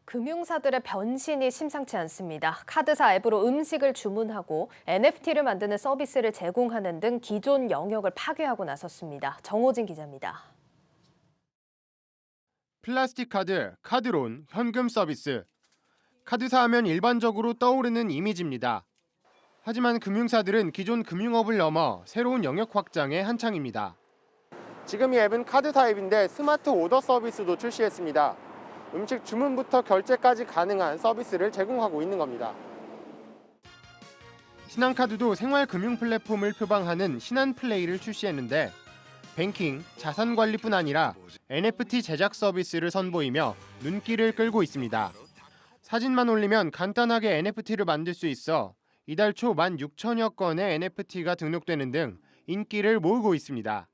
금융사들의 변신이 심상치 않습니다. 카드사 앱으로 음식을 주문하고 NFT를 만드는 서비스를 제공하는 등 기존 영역을 파괴하고 나섰습니다. 정호진 기자입니다. 플라스틱 카드, 카드론, 현금 서비스. 카드사 하면 일반적으로 떠오르는 이미지입니다. 하지만 금융사들은 기존 금융업을 넘어 새로운 영역 확장에 한창입니다. 지금 이 앱은 카드사 앱인데 스마트 오더 서비스도 출시했습니다. 음식 주문부터 결제까지 가능한 서비스를 제공하고 있는 겁니다. 신한카드도 생활금융 플랫폼을 표방하는 신한플레이를 출시했는데 뱅킹, 자산관리뿐 아니라 NFT 제작 서비스를 선보이며 눈길을 끌고 있습니다. 사진만 올리면 간단하게 NFT를 만들 수 있어 이달 초 16,000여 건의 NFT가 등록되는 등 인기를 모으고 있습니다.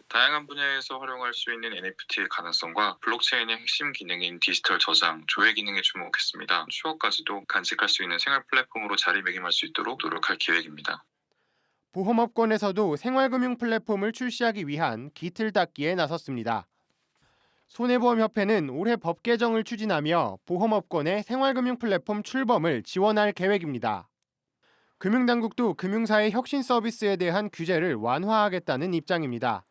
다양한 분야에서 활용할 수 있는 NFT의 가능성과 블록체인의 핵심 기능인 디지털 저장, 조회 기능에 주목했습니다. 추억까지도 간직할 수 있는 생활 플랫폼으로 자리매김할 수 있도록 노력할 계획입니다. 보험업권에서도 생활금융 플랫폼을 출시하기 위한 기틀 닦기에 나섰습니다. 손해보험협회는 올해 법 개정을 추진하며 보험업권의 생활금융 플랫폼 출범을 지원할 계획입니다. 금융당국도 금융사의 혁신 서비스에 대한 규제를 완화하겠다는 입장입니다.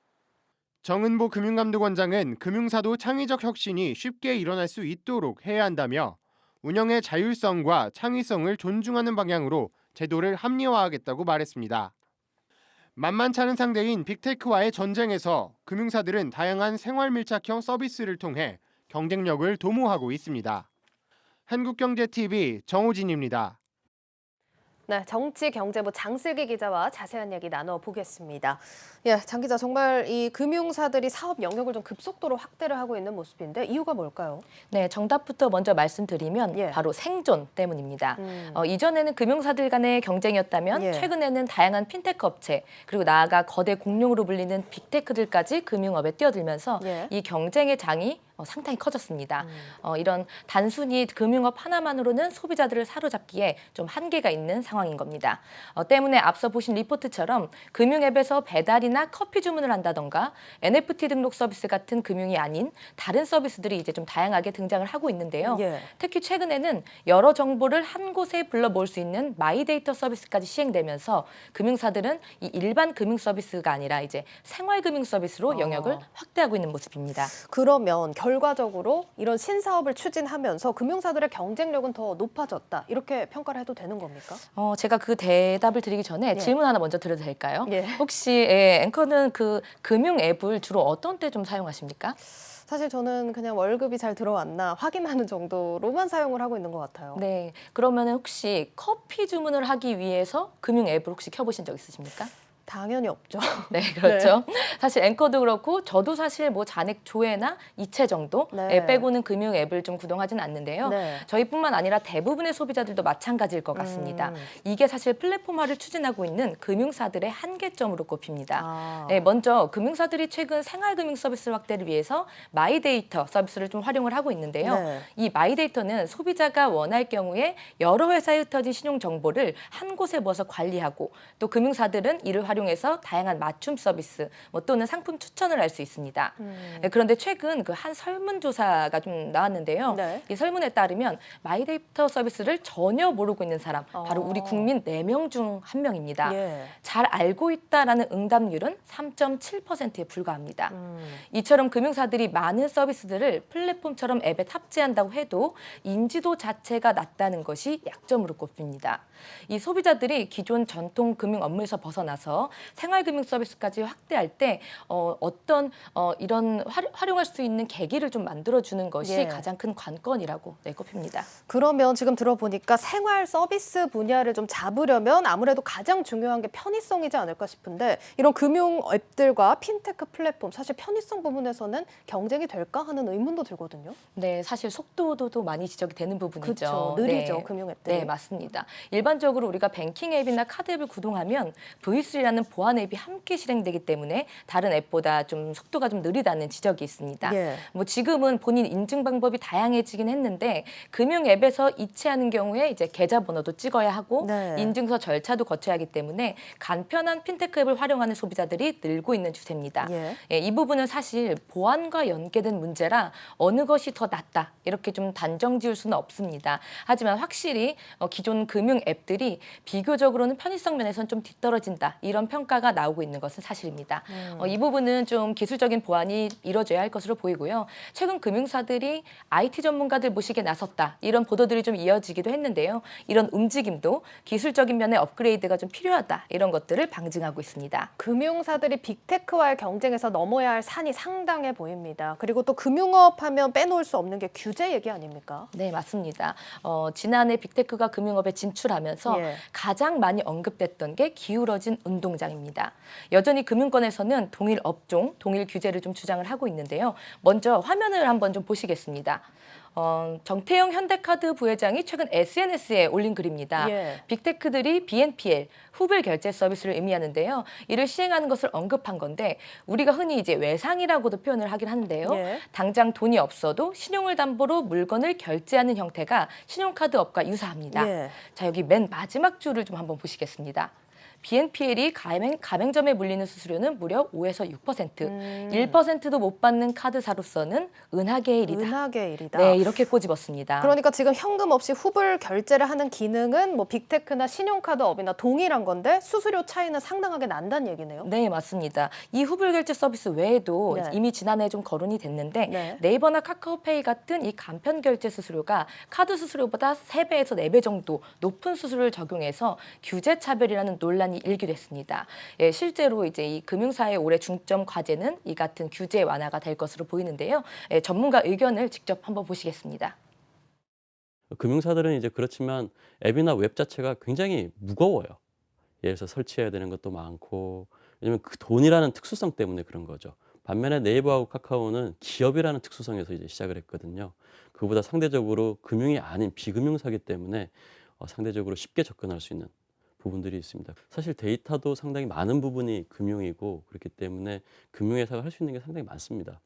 정은보 금융감독원장은 금융사도 창의적 혁신이 쉽게 일어날 수 있도록 해야 한다며 운영의 자율성과 창의성을 존중하는 방향으로 제도를 합리화하겠다고 말했습니다. 만만치 않은 상대인 빅테크와의 전쟁에서 금융사들은 다양한 생활 밀착형 서비스를 통해 경쟁력을 도모하고 있습니다. 한국경제TV 정호진입니다. 네, 정치, 경제부 장슬기 기자와 자세한 얘기 나눠보겠습니다. 예, 장 기자, 정말 이 금융사들이 사업 영역을 좀 급속도로 확대를 하고 있는 모습인데 이유가 뭘까요? 네, 정답부터 먼저 말씀드리면 예. 바로 생존 때문입니다. 이전에는 금융사들 간의 경쟁이었다면 예. 최근에는 다양한 핀테크 업체 그리고 나아가 거대 공룡으로 불리는 빅테크들까지 금융업에 뛰어들면서 예. 이 경쟁의 장이 상당히 커졌습니다. 이런 단순히 금융업 하나만으로는 소비자들을 사로잡기에 좀 한계가 있는 상황인 겁니다. 때문에 앞서 보신 리포트처럼 금융앱에서 배달이나 커피 주문을 한다던가 NFT 등록 서비스 같은 금융이 아닌 다른 서비스들이 이제 좀 다양하게 등장을 하고 있는데요. 예. 특히 최근에는 여러 정보를 한 곳에 불러 모을 수 있는 마이데이터 서비스까지 시행되면서 금융사들은 이 일반 금융 서비스가 아니라 이제 생활금융 서비스로 영역을 확대하고 있는 모습입니다. 그러면 결과적으로 이런 신사업을 추진하면서 금융사들의 경쟁력은 더 높아졌다, 이렇게 평가를 해도 되는 겁니까? 제가 그 대답을 드리기 전에 예. 질문 하나 먼저 드려도 될까요? 예. 혹시 앵커는 그 금융 앱을 주로 어떤 때 좀 사용하십니까? 사실 저는 그냥 월급이 잘 들어왔나 확인하는 정도로만 사용을 하고 있는 것 같아요. 네, 그러면 혹시 커피 주문을 하기 위해서 금융 앱을 혹시 켜보신 적 있으십니까? 당연히 없죠. 네, 그렇죠. 사실 앵커도 그렇고 저도 사실 뭐 잔액 조회나 이체 정도 네. 빼고는 금융 앱을 좀 구동하지는 않는데요. 네. 저희뿐만 아니라 대부분의 소비자들도 마찬가지일 것 같습니다. 이게 사실 플랫폼화를 추진하고 있는 금융사들의 한계점으로 꼽힙니다. 네, 먼저 금융사들이 최근 생활금융 서비스 확대를 위해서 마이데이터 서비스를 좀 활용을 하고 있는데요. 네. 이 마이데이터는 소비자가 원할 경우에 여러 회사에 흩어진 신용 정보를 한 곳에 모아서 관리하고 또 금융사들은 이를 활용해서 다양한 맞춤 서비스 또는 상품 추천을 할 수 있습니다. 네, 그런데 최근 그 한 설문조사가 좀 나왔는데요. 네. 이 설문에 따르면 마이데이터 서비스를 전혀 모르고 있는 사람, 바로 우리 국민 4명 중 1명입니다. 예. 잘 알고 있다라는 응답률은 3.7%에 불과합니다. 이처럼 금융사들이 많은 서비스들을 플랫폼처럼 앱에 탑재한다고 해도 인지도 자체가 낮다는 것이 약점으로 꼽힙니다. 이 소비자들이 기존 전통 금융 업무에서 벗어나서 생활금융 서비스까지 확대할 때 이런 활용할 수 있는 계기를 좀 만들어주는 것이 예. 가장 큰 관건이라고 꼽힙니다. 그러면 지금 들어보니까 생활 서비스 분야를 좀 잡으려면 아무래도 가장 중요한 게 편의성이지 않을까 싶은데, 이런 금융 앱들과 핀테크 플랫폼, 사실 편의성 부분에서는 경쟁이 될까 하는 의문도 들거든요. 네, 사실 속도도 많이 지적이 되는 부분이죠. 그렇죠. 느리죠, 네. 금융 앱들이. 네, 맞습니다. 일반적으로 우리가 뱅킹 앱이나 카드 앱을 구동하면 V3라는 결제하는 보안 앱이 함께 실행되기 때문에 다른 앱보다 좀 속도가 좀 느리다는 지적이 있습니다. 예. 뭐 지금은 본인 인증 방법이 다양해지긴 했는데 금융 앱에서 이체하는 경우에 이제 계좌번호도 찍어야 하고 네. 인증서 절차도 거쳐야 하기 때문에 간편한 핀테크 앱을 활용하는 소비자들이 늘고 있는 추세입니다. 예. 예, 이 부분은 사실 보안과 연계된 문제라 어느 것이 더 낫다 이렇게 좀 단정 지을 수는 없습니다. 하지만 확실히 기존 금융 앱들이 비교적으로는 편의성 면에서는 좀 뒤떨어진다 이런 평가가 나오고 있는 것은 사실입니다. 이 부분은 좀 기술적인 보완이 이뤄져야 할 것으로 보이고요. 최근 금융사들이 IT 전문가들 모시게 나섰다 이런 보도들이 좀 이어지기도 했는데요. 이런 움직임도 기술적인 면의 업그레이드가 좀 필요하다 이런 것들을 방증하고 있습니다. 금융사들이 빅테크와의 경쟁에서 넘어야 할 산이 상당해 보입니다. 그리고 또 금융업 하면 빼놓을 수 없는 게 규제 얘기 아닙니까? 네, 맞습니다. 지난해 빅테크가 금융업에 진출하면서 예. 가장 많이 언급됐던 게 기울어진 운동장입니다. 여전히 금융권에서는 동일 업종, 동일 규제를 좀 주장을 하고 있는데요. 먼저 화면을 한번 좀 보시겠습니다. 정태영 현대카드 부회장이 최근 SNS에 올린 글입니다. 예. 빅테크들이 BNPL, 후불 결제 서비스를 의미하는데요. 이를 시행하는 것을 언급한 건데 우리가 흔히 이제 외상이라고도 표현을 하긴 하는데요. 예. 당장 돈이 없어도 신용을 담보로 물건을 결제하는 형태가 신용카드 업과 유사합니다. 예. 자, 여기 맨 마지막 줄을 좀 한번 보시겠습니다. BNPL이 가맹점에 물리는 수수료는 무려 5에서 6%, 1%도 못 받는 카드사로서는 은하계의 일이다. 은하계 일이다. 네, 이렇게 꼬집었습니다. 그러니까 지금 현금 없이 후불 결제를 하는 기능은 뭐 빅테크나 신용카드 업이나 동일한 건데 수수료 차이는 상당하게 난다는 얘기네요. 네, 맞습니다. 이 후불 결제 서비스 외에도 네. 이미 지난해 좀 거론이 됐는데 네. 네이버나 카카오페이 같은 이 간편 결제 수수료가 카드 수수료보다 3배에서 4배 정도 높은 수수료를 적용해서 규제 차별이라는 논란이 일기도 했습니다. 예, 실제로 이제 이 금융사의 올해 중점 과제는 이 같은 규제 완화가 될 것으로 보이는데요. 예, 전문가 의견을 직접 한번 보시겠습니다. 금융사들은 이제 그렇지만 앱이나 웹 자체가 굉장히 무거워요. 예를 들어서 설치해야 되는 것도 많고, 왜냐면 그 돈이라는 특수성 때문에 그런 거죠. 반면에 네이버하고 카카오는 기업이라는 특수성에서 이제 시작을 했거든요. 그보다 상대적으로 금융이 아닌 비금융사기 때문에 상대적으로 쉽게 접근할 수 있는 부분들이 있습니다. 사실 데이터도 상당히 많은 부분이 금융이고 그렇기 때문에 금융회사가 할 수 있는 게 상당히 많습니다.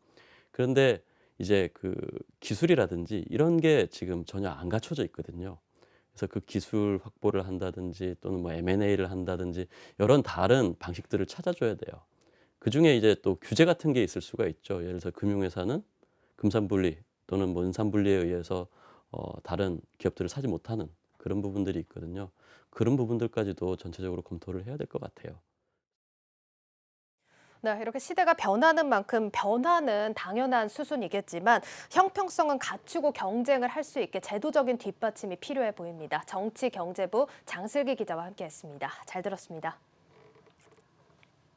그런데 이제 그 기술이라든지 이런 게 지금 전혀 안 갖춰져 있거든요. 그래서 그 기술 확보를 한다든지 또는 뭐 M&A를 한다든지 여러 다른 방식들을 찾아줘야 돼요. 그중에 이제 또 규제 같은 게 있을 수가 있죠. 예를 들어서 금융회사는 금산분리 또는 뭐 은산분리에 의해서 다른 기업들을 사지 못하는 그런 부분들이 있거든요. 그런 부분들까지도 전체적으로 검토를 해야 될 것 같아요. 네, 이렇게 시대가 변하는 만큼 변화는 당연한 수순이겠지만 형평성은 갖추고 경쟁을 할 수 있게 제도적인 뒷받침이 필요해 보입니다. 정치경제부 장슬기 기자와 함께했습니다. 잘 들었습니다.